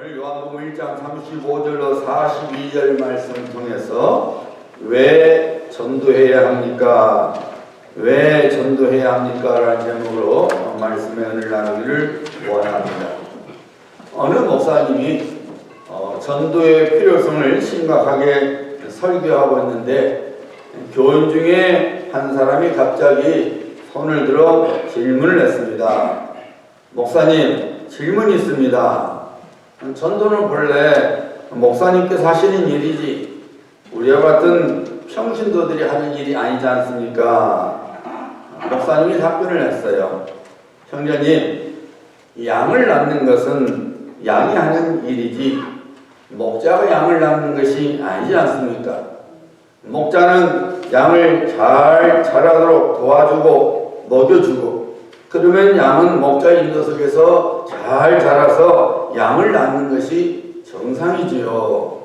오늘 요한복음 1장 35절로 42절 말씀을 통해서 왜 전도해야 합니까? 왜 전도해야 합니까? 라는 제목으로 말씀의 은혜를 나누기를 원합니다. 어느 목사님이 전도의 필요성을 심각하게 설교하고 있는데 교인 중에 한 사람이 갑자기 손을 들어 질문을 했습니다. 목사님, 질문이 있습니다. 전도는 본래 목사님께서 하시는 일이지 우리와 같은 평신도들이 하는 일이 아니지 않습니까? 목사님이 답변을 했어요. 형제님, 양을 낳는 것은 양이 하는 일이지 목자가 양을 낳는 것이 아니지 않습니까? 목자는 양을 잘 자라도록 도와주고 먹여주고 그러면 양은 목자 인도 속에서 잘 자라서 양을 낳는 것이 정상이지요.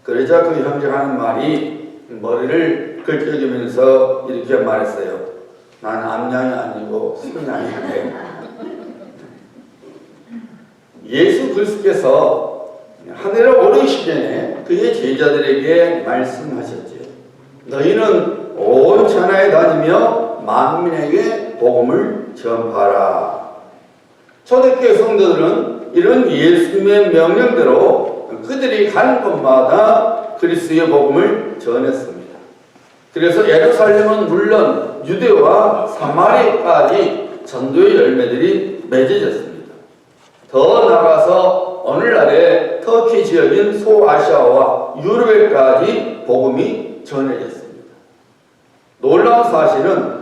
그러자 그 형제가 하는 말이 머리를 긁혀주면서 이렇게 말했어요. 난 암양이 아니고 순양이네. 예수 그리스도께서 하늘에 오르시기 전에 그의 제자들에게 말씀하셨죠. 너희는 온 천하에 다니며 만민에게 복음을 전파하라. 초대교회 성도들은 이런 예수님의 명령대로 그들이 가는 곳마다 그리스도의 복음을 전했습니다. 그래서 예루살렘은 물론 유대와 사마리아까지 전도의 열매들이 맺어졌습니다. 더 나아가서 오늘날의 터키 지역인 소아시아와 유럽에까지 복음이 전해졌습니다. 놀라운 사실은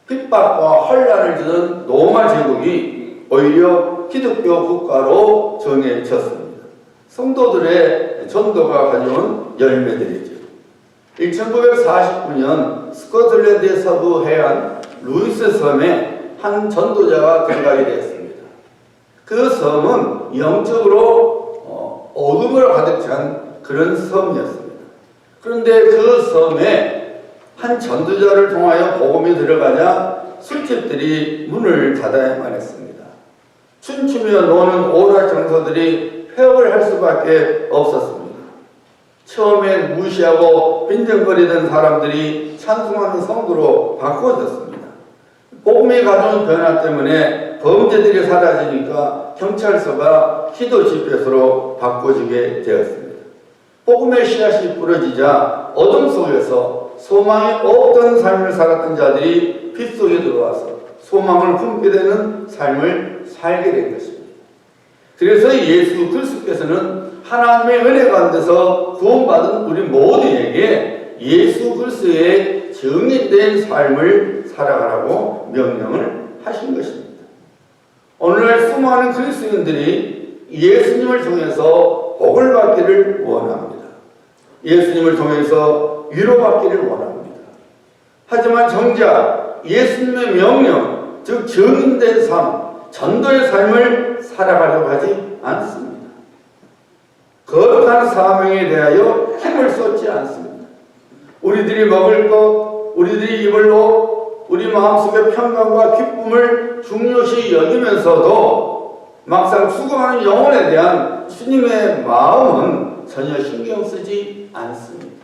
핍박과 혼란을 주던 로마 제국이 오히려 기독교 국가로 정해졌습니다. 성도들의 전도가 가져온 열매들이죠. 1949년 스코틀랜드의 서부 해안 루이스 섬에 한 전도자가 들어가게 되었습니다. 그 섬은 영적으로 어둠으로 가득 찬 그런 섬이었습니다. 그런데 그 섬에 한 전도자를 통하여 복음이 들어가자 술집들이 문을 닫아야만 했습니다. 춤추며 노는 오락 장소들이 폐업을 할 수밖에 없었습니다. 처음엔 무시하고 빈정거리던 사람들이 찬송하는 성도로 바꿔졌습니다. 복음이 가져온 변화 때문에 범죄들이 사라지니까 경찰서가 기도 집회소로 바꿔지게 되었습니다. 복음의 씨앗이 부러지자 어둠 속에서 소망이 없던 삶을 살았던 자들이 빛 속에 들어와서 소망을 품게 되는 삶을 살게 된 것입니다. 그래서 예수 그리스도께서는 하나님의 은혜 가운데서 구원받은 우리 모두에게 예수 그리스도의 증인된 삶을 살아가라고 명령을 하신 것입니다. 오늘날 수많은 그리스도인들이 예수님을 통해서 복을 받기를 원합니다. 예수님을 통해서 위로받기를 원합니다. 하지만 정작 예수님의 명령, 즉 증인된 삶, 전도의 삶을 살아가려고 하지 않습니다. 거룩한 사명에 대하여 힘을 쏟지 않습니다. 우리들이 먹을 것, 우리들이 입을 옷, 우리 마음속의 평강과 기쁨을 중요시 여기면서도 막상 죽어가는 영혼에 대한 주님의 마음은 전혀 신경 쓰지 않습니다.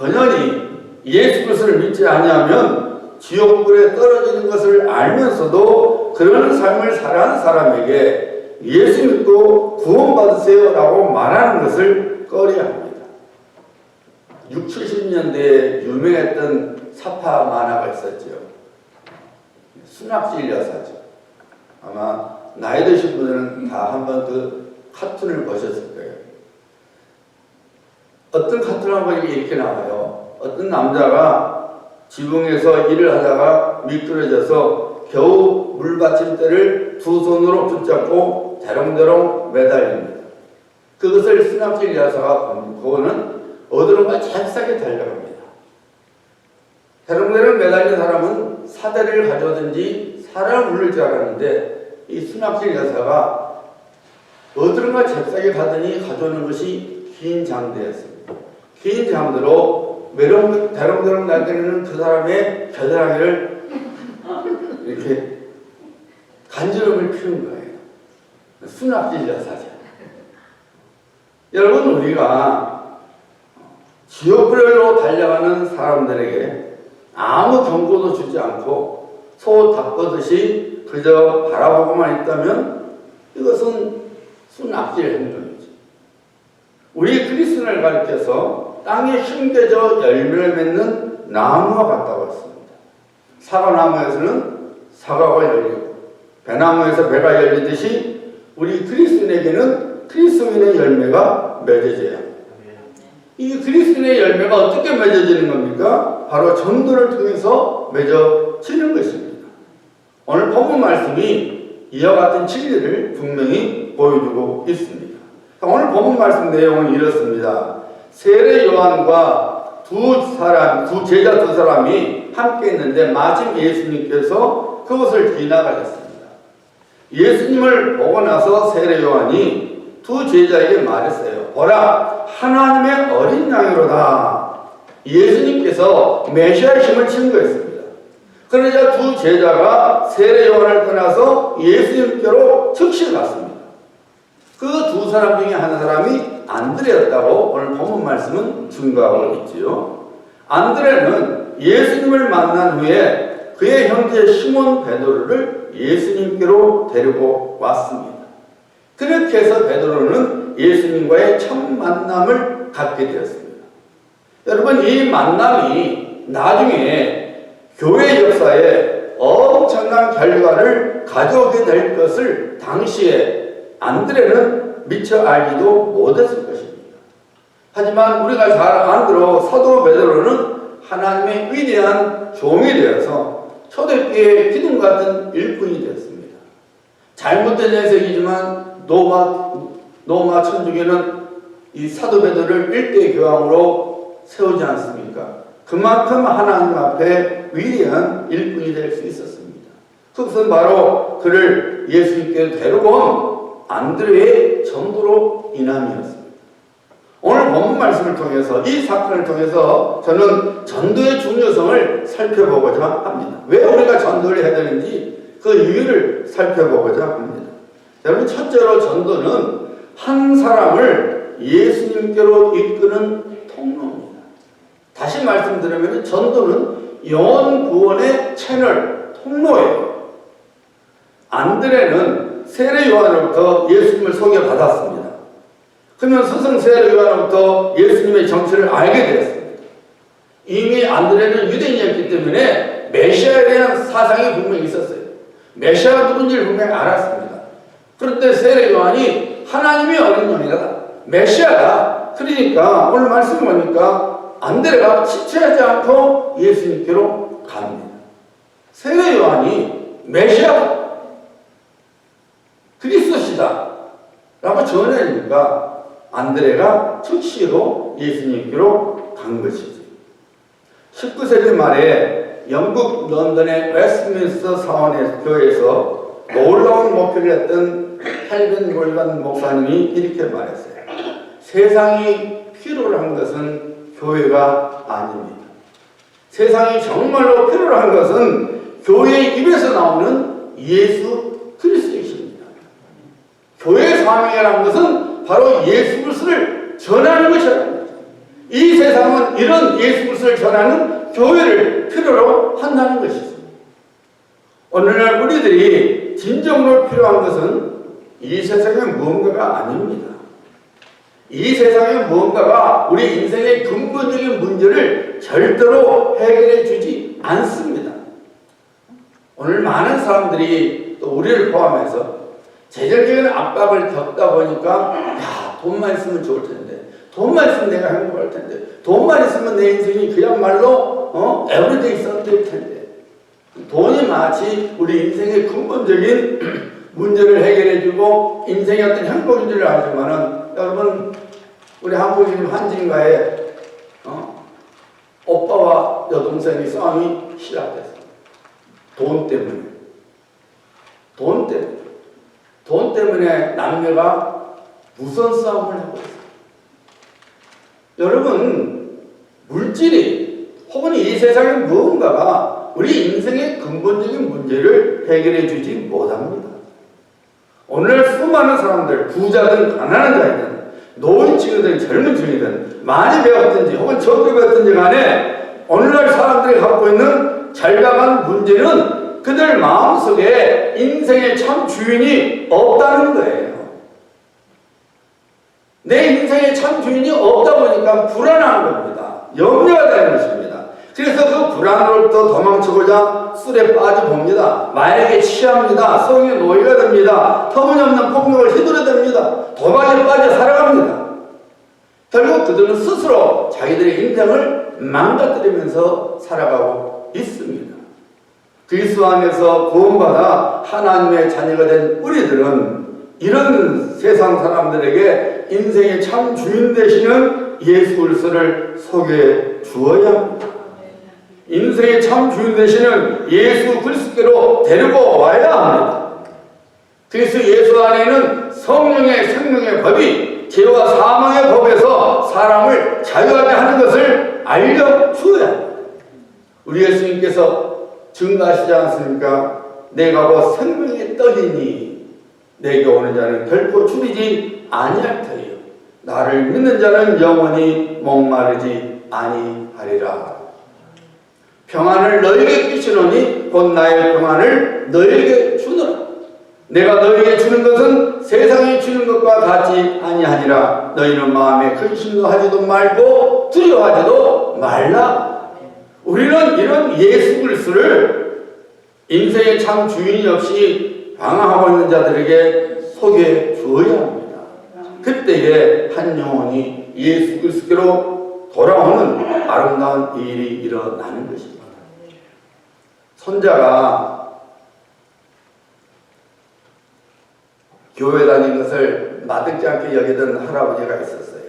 번연히 예수 그리스도를 믿지 아니하면 지옥불에 떨어지는 것을 알면서도 그런 삶을 살아가는 사람에게 예수 믿고 구원받으세요 라고 말하는 것을 꺼려합니다. 60, 70년대에 유명했던 사파 만화가 있었죠. 순학질 여사죠. 아마 나이 드신 분들은 다 한번 그 카툰을 보셨을 거예요. 어떤 카툰 한번 이렇게 나와요. 어떤 남자가 지붕에서 일을 하다가 미끄러져서 겨우 물받침대를 두 손으로 붙잡고 대롱대롱 매달립니다. 그것을 순학질 여사가 보고는 어디론가 잽싸게 달려갑니다. 대롱대롱 매달린 사람은 사대를 가져오든지 사람을 물릴 줄 알았는데 이 순학질 여사가 어디론가 잽싸게 가더니 가져오는 것이 긴 장대였습니다. 긴 장대로 대롱대롱 날리는 그 사람의 겨드랑이를 이렇게 간지럼을 피운 거예요. 순학질 여사죠. 여러분, 우리가 지옥불로 달려가는 사람들에게 아무 경고도 주지 않고 소 닭버듯이 그저 바라보고만 있다면 이것은 순학질 행동이죠. 우리 그리스도를 가리켜서 땅에 심겨져 열매를 맺는 나무와 같다고 했습니다. 사과나무에서는 사과가 열리고 배나무에서 배가 열리듯이 우리 그리스도인에게는 그리스도인의 열매가 맺어져야 합니다. 이 그리스도인의 열매가 어떻게 맺어지는 겁니까? 바로 전도를 통해서 맺어지는 것입니다. 오늘 본문 말씀이 이와 같은 진리를 분명히 보여주고 있습니다. 오늘 본문 말씀 내용은 이렇습니다. 세례 요한과 두 제자 두 사람이 함께 있는데 마침 예수님께서 그곳을 지나가셨습니다. 예수님을 보고 나서 세례 요한이 두 제자에게 말했어요. 보라, 하나님의 어린 양이로다. 예수님께서 메시아심을 증거했습니다. 그러자 두 제자가 세례 요한을 떠나서 예수님께로 즉시 갔습니다. 그 두 사람 중에 한 사람이 안드레였다고 오늘 본문 말씀은 증거하고 있지요. 안드레는 예수님을 만난 후에 그의 형제 시몬 베드로를 예수님께로 데리고 왔습니다. 그렇게 해서 베드로는 예수님과의 첫 만남을 갖게 되었습니다. 여러분, 이 만남이 나중에 교회 역사에 엄청난 결과를 가져오게 될 것을 당시에 안드레는 미처 알지도 못했을 것입니다. 하지만 우리가 잘 알기로 사도 베드로는 하나님의 위대한 종이 되어서 초대교회의 기둥 같은 일꾼이 되었습니다. 잘못된 해석이지만 노마 천주교는 이 사도 베드로를 일대 교황으로 세우지 않습니까? 그만큼 하나님 앞에 위대한 일꾼이 될 수 있었습니다. 그것은 바로 그를 예수님께 데리고 온 안드레의 전도로 인함이었습니다. 오늘 본문 말씀을 통해서 이 사건을 통해서 저는 전도의 중요성을 살펴보고자 합니다. 왜 우리가 전도를 해야 되는지 그 이유를 살펴보고자 합니다. 여러분, 첫째로 전도는 한 사람을 예수님께로 이끄는 통로입니다. 다시 말씀드리면 전도는 영혼 구원의 채널, 통로예요. 안드레는 세례 요한으로부터 예수님을 소개받았습니다. 그러면 스승 세례 요한으로부터 예수님의 정체를 알게 되었습니다. 이미 안드레는 유대인이었기 때문에 메시아에 대한 사상이 분명히 있었어요. 메시아가 누군지를 분명히 알았습니다. 그런데 세례 요한이 하나님의 어린 양이다, 메시아다. 그러니까 오늘 말씀을 보니까 안드레가 지체하지 않고 예수님께로 갑니다. 세례 요한이 메시아다, 그리스도시다 라고 전하니까 안드레가 즉시로 예수님께로 간 것이죠. 19세기 말에 영국 런던의 웨스트민스터 사원의 교회에서 놀라운 목회를 했던 캘빈 몰간 목사님이 이렇게 말했어요. 세상이 필요로 한 것은 교회가 아닙니다. 세상이 정말로 필요로 한 것은 교회의 입에서 나오는 예수 그리스도이십니다. 교회의 사명이라는 것은 바로 예수 그리스도를 전하는 것이랍니다. 이 세상은 이런 예수 그리스도를 전하는 교회를 필요로 한다는 것이죠. 오늘날 우리들이 진정으로 필요한 것은 이 세상의 무언가가 아닙니다. 이 세상의 무언가가 우리 인생의 근본적인 문제를 절대로 해결해 주지 않습니다. 오늘 많은 사람들이 또 우리를 포함해서 재정적인 압박을 겪다 보니까 돈만 있으면 좋을 텐데, 돈만 있으면 내가 행복할 텐데, 돈만 있으면 내 인생이 그야말로 에브리데이 썬데이일 텐데, 돈이 마치 우리 인생의 근본적인 문제를 해결해주고 인생의 어떤 행복인 줄 알지만은, 여러분, 우리 한국인 한진가에 오빠와 여동생의 싸움이 시작됐어요. 돈 때문에. 돈 때문에 남녀가 무선 싸움을 하고 있어요. 여러분, 물질이 혹은 이 세상의 무언가가 우리 인생의 근본적인 문제를 해결해 주지 못합니다. 오늘날 수많은 사람들, 부자든 가난한 자이든 노인층이든 젊은 층이든 많이 배웠든지 혹은 적게 배웠든지 간에 오늘날 사람들이 갖고 있는 절박한 문제는 그들 마음속에 인생의 참 주인이 없다는 거예요. 내 인생에 참 주인이 없다 보니까 불안한 겁니다. 염려가 되는 것입니다. 그래서 그 불안으로부터 도망치고자 술에 빠져봅니다. 마약에 취합니다. 성의 노예가 됩니다. 터무니없는 폭력을 휘두르댑니다. 도박에 빠져 살아갑니다. 결국 그들은 스스로 자기들의 인생을 망가뜨리면서 살아가고 있습니다. 그리스도 안에서 구원받아 하나님의 자녀가 된 우리들은 이런 세상 사람들에게 인생의 참 주인 되시는 예수 그리스도를 소개해 주어야 합니다. 인생의 참 주인 되시는 예수 그리스도께로 데리고 와야 합니다. 그래서 예수 안에는 성령의 생명의 법이 죄와 사망의 법에서 사람을 자유하게 하는 것을 알려주어야 합니다. 우리 예수님께서 증거하시지 않습니까? 내가 곧 생명의 떡이니 내게 오는 자는 결코 줄이지 아니할 터이요 나를 믿는 자는 영원히 목마르지 아니하리라. 평안을 너에게 끼치노니 곧 나의 평안을 너에게 주노라. 내가 너에게 주는 것은 세상이 주는 것과 같지 아니하니라. 너희는 마음에 근심도 하지도 말고 두려워하지도 말라. 우리는 이런 예수 그리스도를 인생의 참 주인이 없이 방황하고 있는 자들에게 소개해 주어야 합니다. 그때에 한 영혼이 예수 그리스도로 돌아오는 아름다운 일이 일어나는 것입니다. 손자가 교회 다니는 것을 마땅치 않게 여기던 할아버지가 있었어요.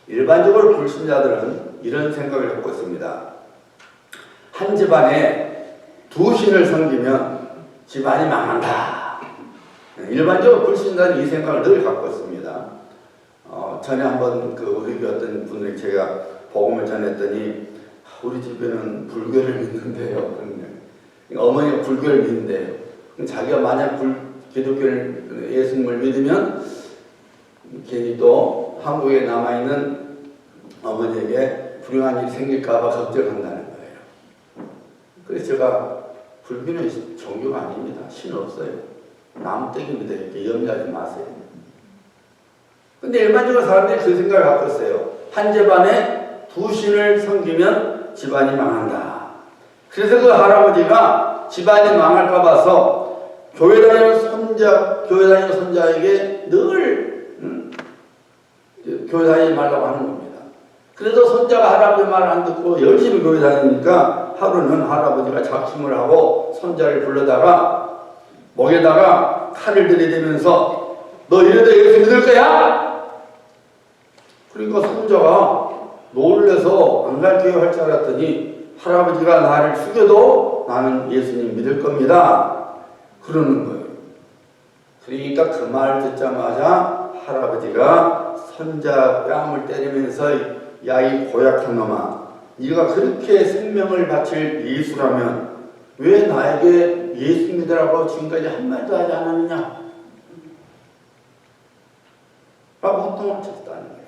일반적으로 불신자들은 이런 생각을 갖고 있습니다. 한 집안에 두 신을 섬기면 집안이 망한다. 일반적으로 불신자는 이 생각을 늘 갖고 있습니다. 전에 한번 우리 교회 어떤 분들이 제가 복음을 전했더니 우리 집에는 불교를 믿는데요. 어머니가 불교를 믿는데요. 자기가 만약 기독교를 예수님을 믿으면 괜히 또 한국에 남아있는 어머니에게 불행한 일이 생길까봐 걱정한다는 거예요. 그래서 제가 불교는 종교가 아닙니다. 신 없어요. 남떼기입니다. 이렇게 염려하지 마세요. 근데 일반적으로 사람들이 그 생각을 갖고 있어요. 한 집안에 두 신을 섬기면 집안이 망한다. 그래서 그 할아버지가 집안이 망할까 봐서 교회 다니는 손자에게 늘 교회 다니지 말라고 하는 겁니다. 그래도 손자가 할아버지 말 안 듣고 열심히 교회 다니니까 하루는 할아버지가 작심을 하고 손자를 불러다가 목에다가 칼을 들이대면서 너 이래도 예수 믿을 거야? 그러니까 손자가 놀래서 안 갈게요 할 줄 알았더니 할아버지가 나를 죽여도 나는 예수님 믿을 겁니다. 그러는 거예요. 그러니까 그 말 듣자마자 할아버지가 손자 뺨을 때리면서 야 이 고약한 놈아, 네가 그렇게 생명을 바칠 예수라면 왜 나에게 예수 믿으라고 지금까지 한마디도 하지 않았느냐? 라고 혼동을 쳤다는 거예요.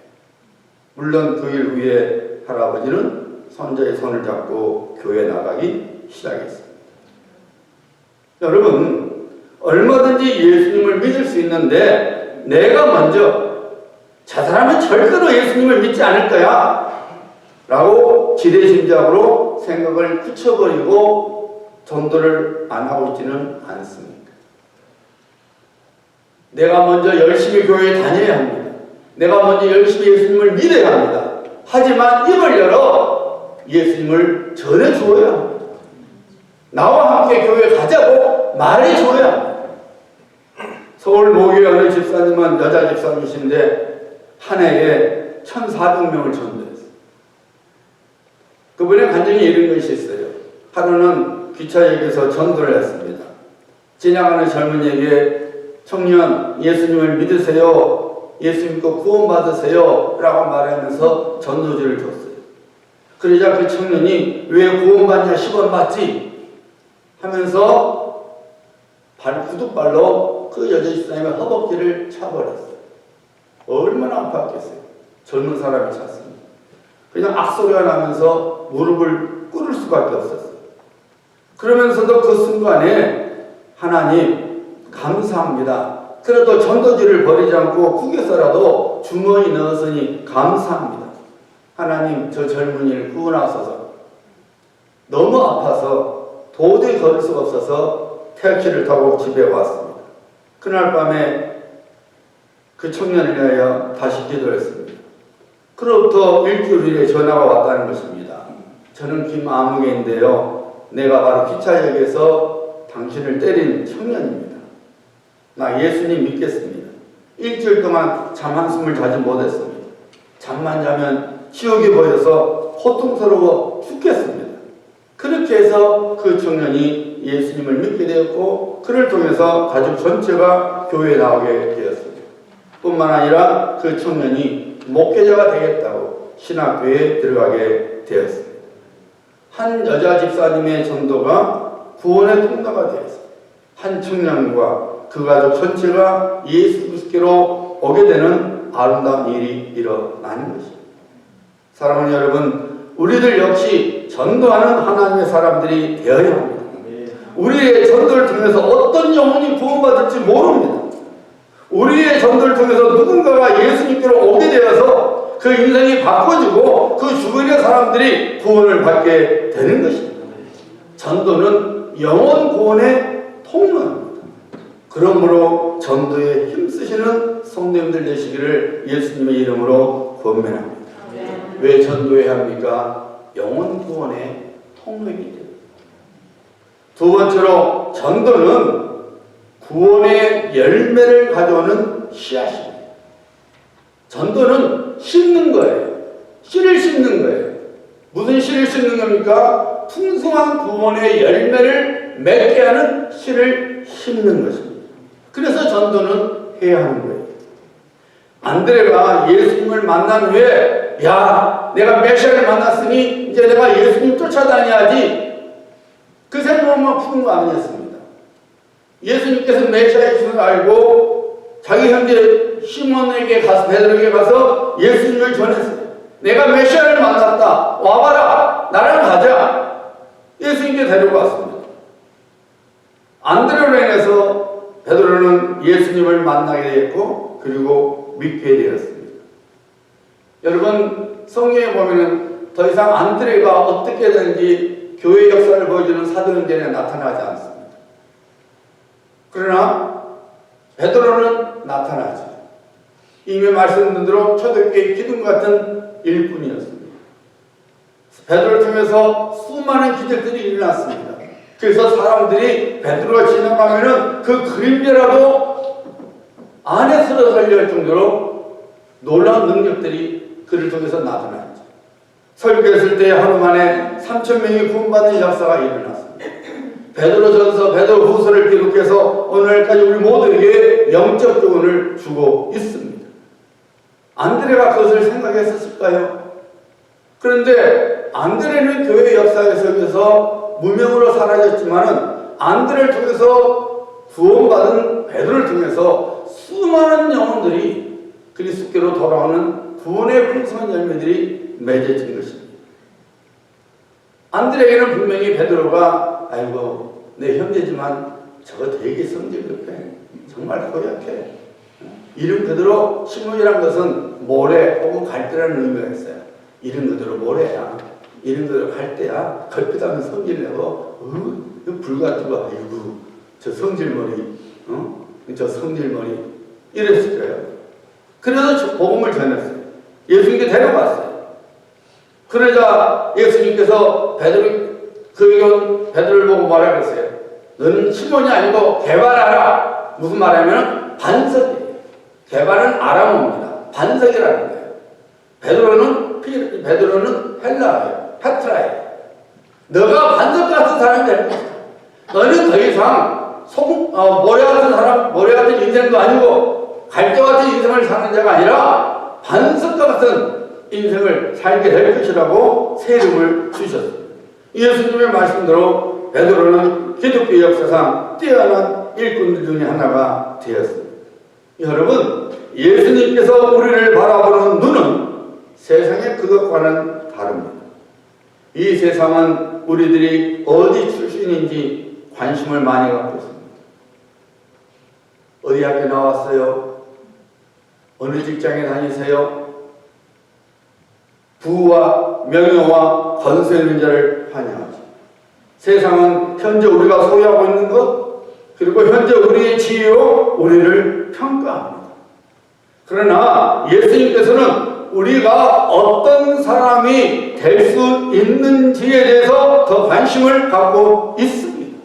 물론 그 일 후에 할아버지는 손자의 손을 잡고 교회 나가기 시작했습니다. 여러분, 얼마든지 예수님을 믿을 수 있는데 내가 먼저 저 사람은 절대로 예수님을 믿지 않을 거야 라고 지대심작으로 생각을 굳혀버리고 전도를 안 하고 있지는 않습니까? 내가 먼저 열심히 교회에 다녀야 합니다. 내가 먼저 열심히 예수님을 믿어야 합니다. 하지만 입을 열어 예수님을 전해주어야 합니다. 나와 함께 교회에 가자고 말해줘야 합니다. 서울 모교회 어느 집사님은 여자 집사님이신데 한 해에 1,400명을 전도했어요. 그분의 간증이 이런 것이 있어요. 하루는 기차역에서 전도를 했습니다. 지나가는 젊은이에게 청년 예수님을 믿으세요. 예수 믿고 구원받으세요 라고 말하면서 전도지를 줬어요. 그러자 그 청년이 왜 구원받냐 10원 받지? 하면서 구둣발로 그 여자 집사님의 허벅지를 차버렸어요. 얼마나 아팠겠어요. 젊은 사람이 찼습니다. 그냥 악소리가 나면서 무릎을 꿇을 수밖에 없었어요. 그러면서도 그 순간에 하나님 감사합니다. 그래도 전도지를 버리지 않고 국에서라도 주머니 넣었으니 감사합니다. 하나님 저 젊은이를 구원하소서. 너무 아파서 도저히 걸을 수가 없어서 택시를 타고 집에 왔습니다. 그날 밤에 그 청년을 위하여 다시 기도했습니다. 그로부터 일주일 후에 전화가 왔다는 것입니다. 저는 김아무개인데요. 내가 바로 기차역에서 당신을 때린 청년입니다. 나 예수님 믿겠습니다. 일주일 동안 잠 한숨을 자지 못했습니다. 잠만 자면 지옥이 보여서 고통스러워 죽겠습니다. 그렇게 해서 그 청년이 예수님을 믿게 되었고 그를 통해서 가족 전체가 교회에 나오게 되었습니다. 뿐만 아니라 그 청년이 목회자가 되겠다고 신학교에 들어가게 되었습니다. 한 여자 집사님의 전도가 구원의 통로가 되었습니다. 한 청년과 그 가족 전체가 예수 그리스도로 오게 되는 아름다운 일이 일어나는 것입니다. 사랑하는 여러분, 우리들 역시 전도하는 하나님의 사람들이 되어야 합니다. 우리의 전도를 통해서 어떤 영혼이 구원받을지 모릅니다. 우리의 전도를 통해서 누군가가 예수님께로 오게 되어서 그 인생이 바꿔지고 그 주변의 사람들이 구원을 받게 되는 것입니다. 전도는 영혼 구원의 통로입니다. 그러므로 전도에 힘쓰시는 성도님들 되시기를 예수님의 이름으로 권면합니다. 왜 전도해야 합니까? 영혼 구원의 통로이기 때문에. 두 번째로 전도는 구원의 열매를 가져오는 씨앗입니다. 전도는 심는 거예요. 씨를 심는 거예요. 무슨 씨를 심는 겁니까? 풍성한 구원의 열매를 맺게 하는 씨를 심는 것입니다. 그래서 전도는 해야 하는 거예요. 안드레가 예수님을 만난 후에 야, 내가 메시아를 만났으니 이제 내가 예수님 쫓아다녀야지 그 생각만 푸는 거 아니었습니다. 예수님께서 메시아이신 걸 알고 자기 형제 시몬에게 가서 베드로에게 가서 예수님을 전했어요. 내가 메시아를 만났다. 와봐라. 나랑 가자. 예수님께 데려갔습니다. 안드레로 인해서 베드로는 예수님을 만나게 되었고 그리고 믿게 되었습니다. 여러분 성경에 보면은 더 이상 안드레가 어떻게 되는지 교회 역사를 보여주는 사도행전에 나타나지 않습니다. 그러나 베드로는 나타나죠. 이미 말씀드린 대로 초대교회 기둥 같은 일꾼이었습니다. 베드로를 통해서 수많은 기적들이 일어났습니다. 그래서 사람들이 베드로가 지나가면은 그 그림자라도 안에 쓰러 살려 할 정도로 놀라운 능력들이 그를 통해서 나타났죠. 설교했을 때 하루 만에 3,000명이 구원받는 역사가 일어났습니다. 베드로전서, 베드로후서를 기록해서 오늘까지 우리 모두에게 영적 교훈을 주고 있습니다. 안드레가 그것을 생각했었을까요? 그런데 안드레는 교회 역사에서 무명으로 사라졌지만은 안드레를 통해서 구원받은 베드로를 통해서 수많은 영혼들이 그리스도께로 돌아오는 구원의 풍성한 열매들이 맺어진 것입니다. 안드레에게는 분명히 베드로가 아이고 내 형제지만 저거 되게 성질 급해. 정말 고약해. 이름 그대로 시몬이라는 것은 모래 혹은 갈대라는 의미가 있어요. 이름 그대로 모래야. 이름 그대로 갈대야. 걸핏하면 성질 내고 불같은 거 아이고 저 성질머리 저 성질머리 이랬을 거예요. 그래서 복음을 전했어요. 예수님께 데려갔어요. 그러자 예수님께서 베드로를 보고 뭐라 그랬어요? 너는 시몬이 아니고 게바라라. 무슨 말이냐면 반석이에요. 게바는 아람어입니다. 반석이라는 거예요. 베드로는 헬라어예요. 페트라예요. 너가 반석 같은 사람이 될 것이다. 너는 더 이상 모래 같은 사람, 모래 같은 인생도 아니고 갈대 같은 인생을 사는 자가 아니라 반석과 같은 인생을 살게 될 것이라고 새 이름을 주셨습니다. 예수님의 말씀대로 베드로는 기독교 역사상 뛰어난 일꾼들 중에 하나가 자녀가 되었습니다. 여러분, 예수님께서 우리를 바라보는 눈은 세상의 그것과는 다릅니다. 이 세상은 우리들이 어디 출신인지 관심을 많이 갖고 있습니다. 어디 학교 나왔어요? 어느 직장에 다니세요? 부와 명예와 권세 있는 자를 환영하지. 세상은 현재 우리가 소유하고 있는 것, 그리고 현재 우리의 지위로 우리를 평가합니다. 그러나 예수님께서는 우리가 어떤 사람이 될 수 있는지에 대해서 더 관심을 갖고 있습니다.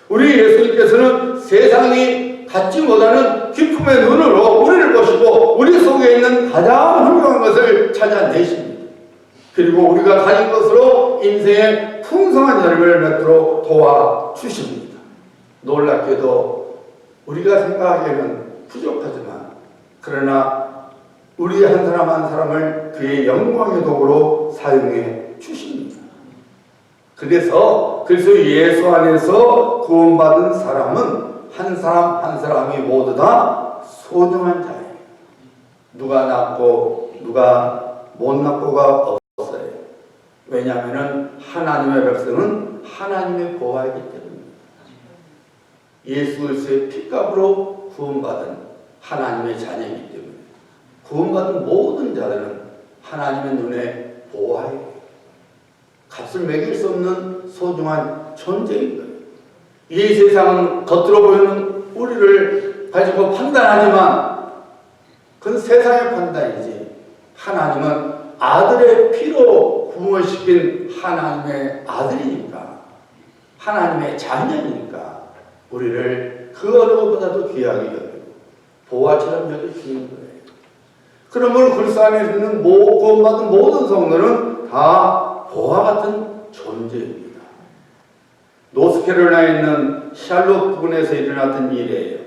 우리 예수님께서는 세상이 갖지 못하는 기품의 눈으로 우리를 보시고 우리 속에 있는 가장 훌륭한 것을 찾아내십니다. 그리고 우리가 가진 것으로 인생의 풍성한 열매를 맺도록 도와주십니다. 놀랍게도 우리가 생각하기에는 부족하지만, 그러나 우리 한 사람 한 사람을 그의 영광의 도구로 사용해 주십니다. 그래서 예수 안에서 구원받은 사람은 한 사람 한 사람이 모두 다 소중한 자예요. 누가 낫고 누가 못 낫고가 없어요. 왜냐하면 하나님의 백성은 하나님의 보화이기 때문입니다. 예수 그리스도의 피값으로 구원받은 하나님의 자녀이기 때문에 구원받은 모든 자들은 하나님의 눈에 보화예요. 값을 매길 수 없는 소중한 존재인 거예요. 이 세상은 겉으로 보이는 우리를 가지고 판단하지만 그건 세상의 판단이지, 하나님은 아들의 피로 구원시킨 하나님의 아들이니까, 하나님의 자녀니까 우리를 그 어느 것보다도 귀하게 여기고 보화처럼 여겨주는 거예요. 그러므로 그리스도 안에 있는 구원받은 모든 성도는 다 보화 같은 존재입니다. 노스캐롤라인에 있는 샬롯 부근에서 일어났던 일이에요.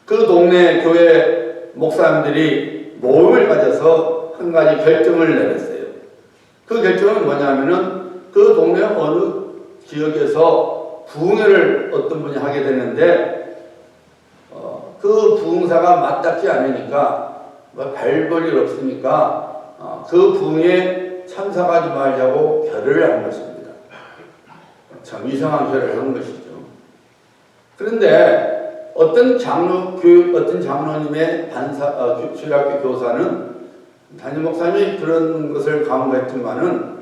그 동네 교회 목사님들이 모임을 가져서 한 가지 결정을 내렸어요. 그 결정은 뭐냐면은 그 동네 어느 지역에서 부흥회를 어떤 분이 하게 되는데 그 부흥사가 맞닿지 않으니까 별 일 없으니까 그 부흥에 참석하지 말자고 결의를 한 것입니다. 참 이상한 결의를 한 것이죠. 그런데 어떤 장로님의 주일학교 교사는 담임 목사님이 그런 것을 강조했지만은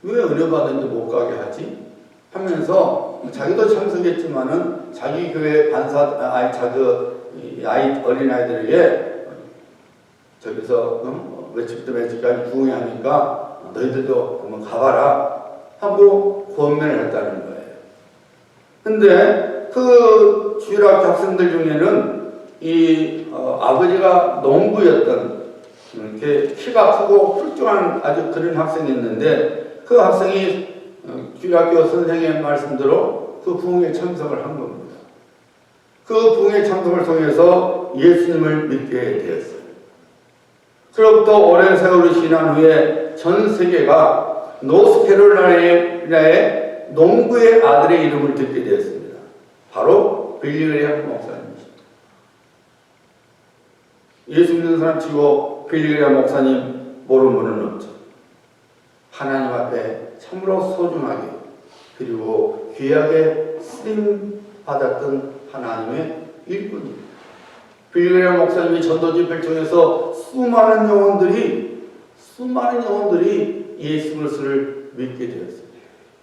왜 은혜 받는데 못 가게 하지? 하면서 자기도 참석했지만은 자기 교회 어린아이들에게 저기서 며칠부터 며칠까지 부흥회 하니까 너희들도 한번 가봐라 하고 권면을 했다는 거예요. 근데 그 주일학교 학생들 중에는 아버지가 농부였던 이렇게 키가 크고 훌륭한 아주 그런 학생이 있는데 그 학생이 주일학교 선생님의 말씀대로 그 부흥회 참석을 한 겁니다. 그 부흥회 참석을 통해서 예수님을 믿게 되었어요. 그로부터 오랜 세월이 지난 후에 전 세계가 노스캐롤라이나의 농부의 아들의 이름을 듣게 되었습니다. 바로 빌리 그레이엄 목사님이십니다. 예수 믿는 사람 치고 빌리 그레이엄 목사님 모르는 분은 없죠. 하나님 앞에 참으로 소중하게 그리고 귀하게 쓰임 받았던 하나님의 일꾼입니다. 빌리 그레이엄 목사님이 전도 집회를 통해서 수많은 영혼들이 예수 그리스도를 믿게 되었습니다.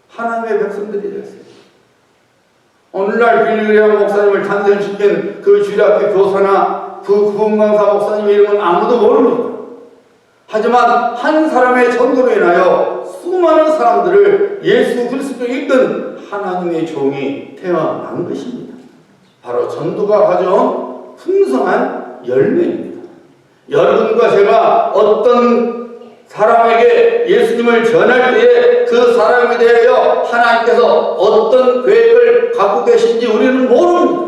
하나님의 백성들이 되었습니다. 오늘날 빌리 그레이엄 목사님을 탄생시킨 그 주일학교 교사나 그 구원강사 목사님의 이름은 아무도 모릅니다. 하지만 한 사람의 전도로 인하여 수많은 사람들을 예수 그리스도에 이끈 하나님의 종이 태어난 것입니다. 바로 전도가 가져온 풍성한 열매입니다. 여러분과 제가 어떤 사람에게 예수님을 전할 때에 그 사람에 대하여 하나님께서 어떤 계획을 갖고 계신지 우리는 모릅니다.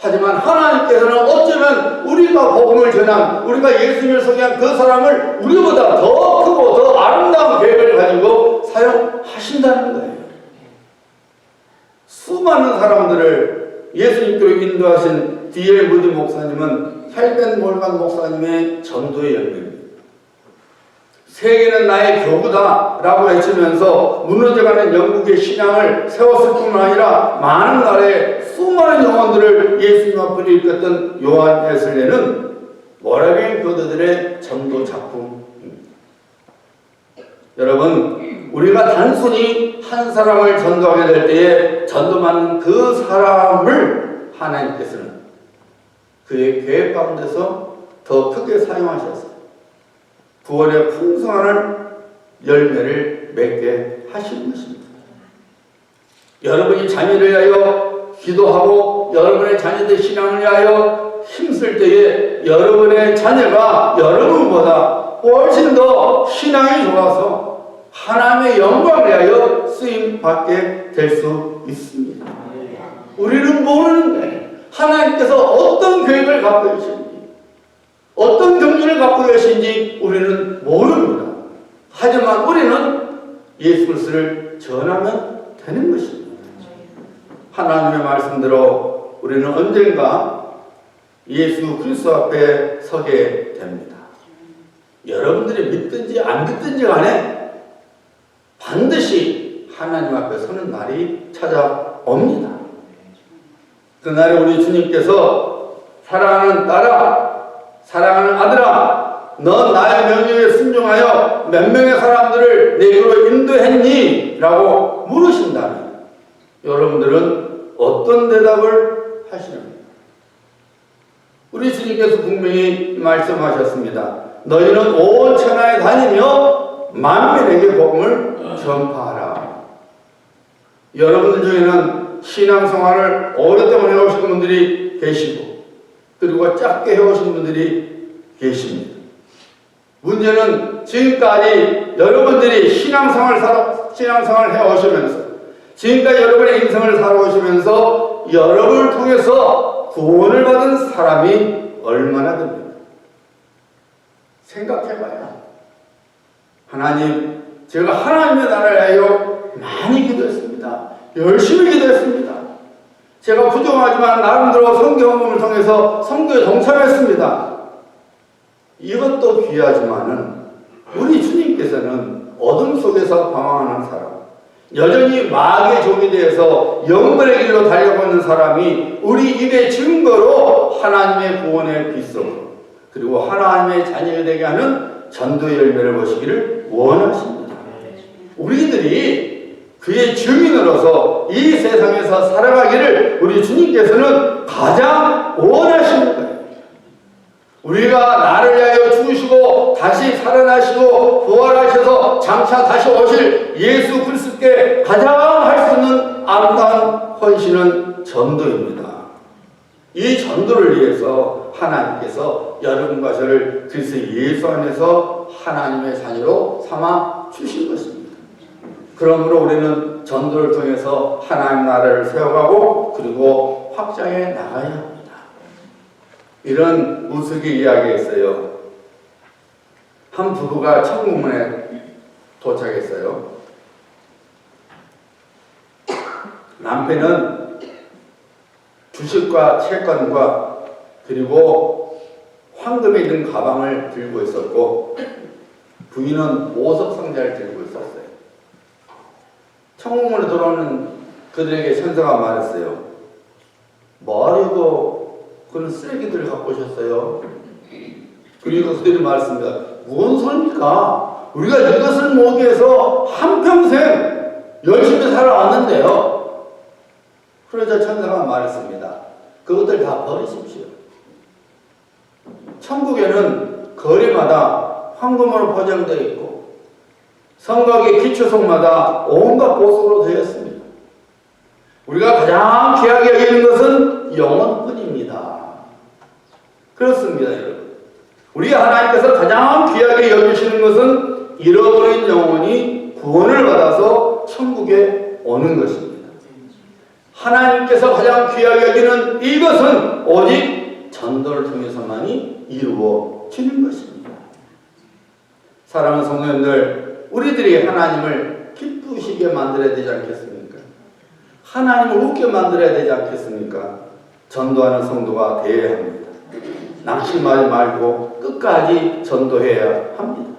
하지만 하나님께서는 어쩌면 우리가 복음을 전한, 우리가 예수님을 소개한 그 사람을 우리보다 더 크고 더 아름다운 계획을 가지고 사용하신다는 거예요. 수많은 사람들을 예수님께로 인도하신 D.L. 무디 목사님은 헬벤 몰간 목사님의 전도의 열매입니다. 세계는 나의 교구다 라고 외치면서 무너져가는 영국의 신앙을 세웠을 뿐만 아니라 많은 나라의 수많은 영혼들을 예수님 앞으로 이끌었던 요한 웨슬레는 모라비안 교도들의 전도 작품입니다. 여러분, 우리가 단순히 한 사람을 전도하게 될 때에 전도받는 그 사람을 하나님께서는 그의 계획 가운데서 더 크게 사용하셨어요. 구원의 풍성한 열매를 맺게 하시는 것입니다. 여러분이 자녀를 위하여 기도하고 여러분의 자녀들 신앙을 위하여 힘쓸 때에 여러분의 자녀가 여러분보다 훨씬 더 신앙이 좋아서 하나님의 영광을 위하여 쓰임받게 될 수 있습니다. 우리는 모르는데 하나님께서 어떤 계획을 갖고 계신지, 어떤 경륜을 갖고 계신지 우리는 모릅니다. 하지만 우리는 예수 그리스도를 전하면 되는 것입니다. 하나님의 말씀대로 우리는 언젠가 예수 그리스도 앞에 서게 됩니다. 여러분들이 믿든지 안 믿든지 간에 반드시 하나님 앞에 서는 날이 찾아옵니다. 그날에 우리 주님께서 사랑하는 딸아, 사랑하는 아들아, 넌 나의 명령에 순종하여 몇 명의 사람들을 내게로 인도했니? 라고 물으신다면 여러분들은 어떤 대답을 하시렵니까? 우리 주님께서 분명히 말씀하셨습니다. 너희는 온 천하에 다니며 만민에게 복음을 전파하라. 여러분들 중에는 신앙생활을 오랫동안 해오신 분들이 계시고 그리고 짧게 해오신 분들이 계십니다. 문제는 지금까지 여러분들이 신앙생활을 해오시면서 지금까지 여러분의 인생을 살아오시면서 여러분을 통해서 구원을 받은 사람이 얼마나 됩니까? 생각해봐요. 하나님, 제가 하나님의 나라를 위하여 많이 기도했습니다. 열심히 기도했습니다. 제가 부족하지만 나름대로 성경을 통해서 선교에 동참했습니다. 이것도 귀하지만은 우리 주님께서는 어둠 속에서 방황하는 사람, 여전히 마귀의 종이 되어서 영벌의 길로 달려고 있는 사람이 우리 입의 증거로 하나님의 구원의 빛으로 그리고 하나님의 자녀가 되게 하는 전도의 열매를 보시기를 원하십니다. 우리들이 그의 증인으로서 이 세상에서 살아가기를 우리 주님께서는 가장 원하시는 거예요. 우리가 나를 위하여 죽으시고 다시 살아나시고 부활하셔서 장차 다시 오실 예수 그리스도께 가장 할 수 있는 아름다운 헌신은 전도입니다. 이 전도를 위해서 하나님께서 여러분과 저를 그리스도 예수 안에서 하나님의 자녀로 삼아 주신 것입니다. 그러므로 우리는 전도를 통해서 하나님 나라를 세워가고 그리고 확장해 나가야 합니다. 이런 우스갯 이야기가 있어요. 한 부부가 천국문에 도착했어요. 남편은 주식과 채권과 그리고 황금에 든 가방을 들고 있었고 부인은 보석 상자를 들고 있었어요. 천국문에 돌아오는 그들에게 천사가 말했어요. 뭐하려고 그런 쓰레기들을 갖고 오셨어요? 그리고 그들이 말했습니다. 무슨 소리입니까? 우리가 이것을 모으기 위해서 한평생 열심히 살아왔는데요. 그러자 천사가 말했습니다. 그것들 다 버리십시오. 천국에는 거리마다 황금으로 포장되어 있고 성곽의 기초석마다 온갖 보석으로 되었습니다. 우리가 가장 귀하게 여기는 것은 영혼뿐입니다. 그렇습니다, 여러분. 우리 하나님께서 가장 귀하게 여기시는 것은 잃어버린 영혼이 구원을 받아서 천국에 오는 것입니다. 하나님께서 가장 귀하게 여기는 이것은 오직 전도를 통해서만이 이루어지는 것입니다. 사랑하는 성도님들, 우리들이 하나님을 기쁘시게 만들어야 되지 않겠습니까? 하나님을 웃게 만들어야 되지 않겠습니까? 전도하는 성도가 되어야 합니다. 낙심하지 말고 끝까지 전도해야 합니다.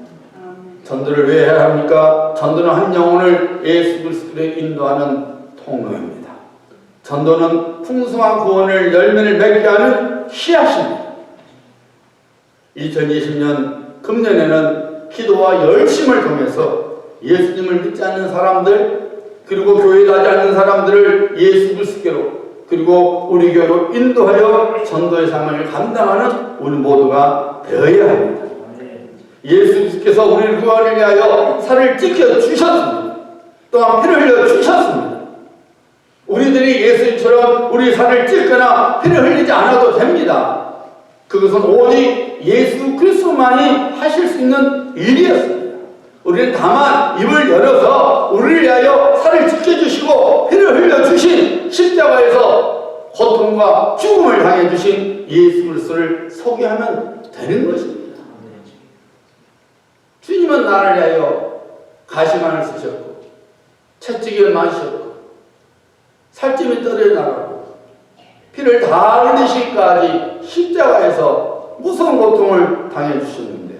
전도를 왜 해야 합니까? 전도는 한 영혼을 예수 그리스도로 인도하는 통로입니다. 전도는 풍성한 구원을 열매를 맺게 하는 씨앗입니다. 2020년 금년에는 기도와 열심을 통해서 예수님을 믿지 않는 사람들, 그리고 교회에 가지 않는 사람들을 예수 그리스도로, 그리고 우리 교회로 인도하여 전도의 사명을 감당하는 우리 모두가 되어야 합니다. 예수 그리스도께서 우리를 구원을 위하여 살을 찢겨 주셨습니다. 또한 피를 흘려 주셨습니다. 우리들이 예수님처럼 우리 살을 찢거나 피를 흘리지 않아도 됩니다. 그것은 오직 예수 그리스도만이 하실 수 있는 일이었습니다. 우리는 다만 입을 열어서 우리를 위하여 살을 찢겨주시고 피를 흘려주신 십자가에서 고통과 죽음을 당해주신 예수 그리스도를 소개하면 되는 것입니다. 주님은 나를 위하여 가시관을 쓰셨고 채찍을 마셨고 살찜이 떨어나가고 피를 다 흘리시기까지 십자가에서 무서운 고통을 당해주셨는데,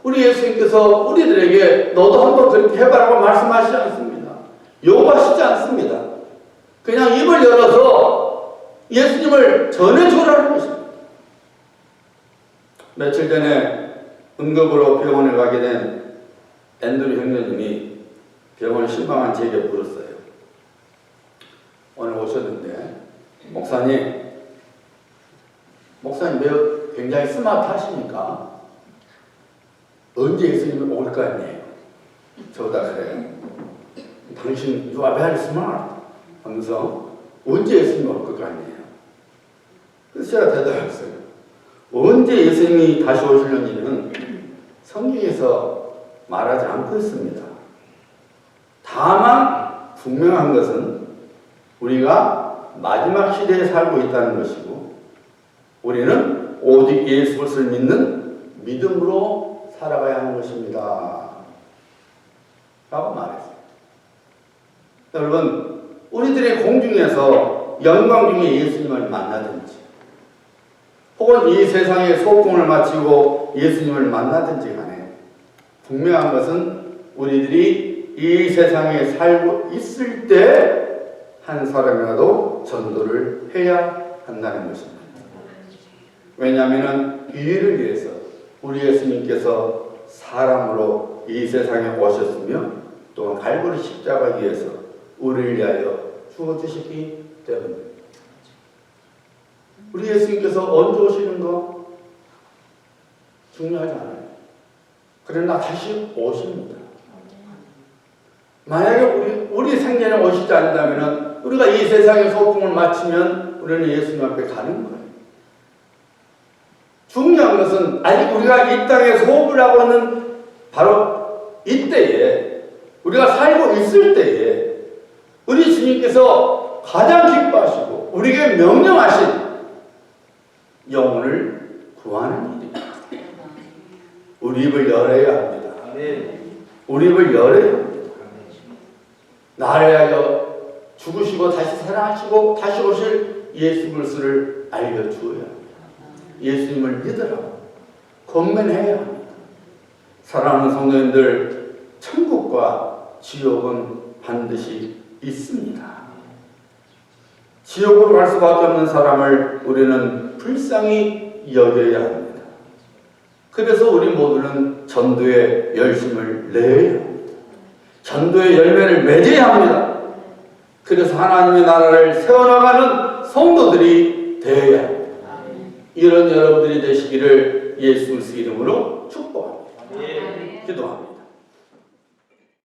우리 예수님께서 우리들에게 너도 한번 그렇게 해봐라고 말씀하시지 않습니다. 요구하시지 않습니다. 그냥 입을 열어서 예수님을 전해주라는 것입니다. 며칠 전에 응급으로 병원에 가게 된 앤드류 형제님이 병원을 신방한 제게 물었어요. 오늘 오셨는데 목사님 매우 굉장히 스마트하시니까 언제 예수님이 올 거 아니에요? 저보다 그래요. 당신 you are very smart 하면서 언제 예수님이 올 것 같네요. 그래서 제가 대답했어요. 언제 예수님이 다시 오시려는지는 성경에서 말하지 않고 있습니다. 다만 분명한 것은 우리가 마지막 시대에 살고 있다는 것이고, 우리는 오직 예수 그리스도를 믿는 믿음으로 살아가야 하는 것입니다 라고 말했어요. 여러분, 우리들의 공중에서 영광 중에 예수님을 만나든지, 혹은 이 세상의 소공을 마치고 예수님을 만나든지 간에 분명한 것은 우리들이 이 세상에 살고 있을 때 한 사람이라도 전도를 해야 한다는 것입니다. 왜냐하면 이를 위해서 우리 예수님께서 사람으로 이 세상에 오셨으며 또한 갈보리 십자가 위에서 우리를 위하여 죽어주시기 때문입니다. 우리 예수님께서 언제 오시는 거 중요하지 않아요. 그러나 다시 오십니다. 만약에 우리 생전에 오시지 않는다면 우리가 이 세상의 소풍을 마치면 우리는 예수님 앞에 가는 거예요. 중요한 것은 아직 우리가 이 땅에 소업을 하고 있는 바로 이때에, 우리가 살고 있을 때에 우리 주님께서 가장 기뻐하시고 우리에게 명령하신 영혼을 구하는 일입니다. 우리 입을 열어야 합니다. 우리 입을 열어야 합니다. 나를 위하여 죽으시고 다시 살아나시고 다시 오실 예수 그리스도를 알려주어야 합니다. 예수님을 믿으라고 권면해야 합니다. 사랑하는 성도님들, 천국과 지옥은 반드시 있습니다. 지옥으로 갈 수밖에 없는 사람을 우리는 불쌍히 여겨야 합니다. 그래서 우리 모두는 전도에 열심을 내야 합니다. 전도의 열매를 맺어야 합니다. 그래서 하나님의 나라를 세워나가는 성도들이 되어야 합니다. 이런 여러분들이 되시기를 예수 그리스도 이름으로 축복합니다. 기도합니다.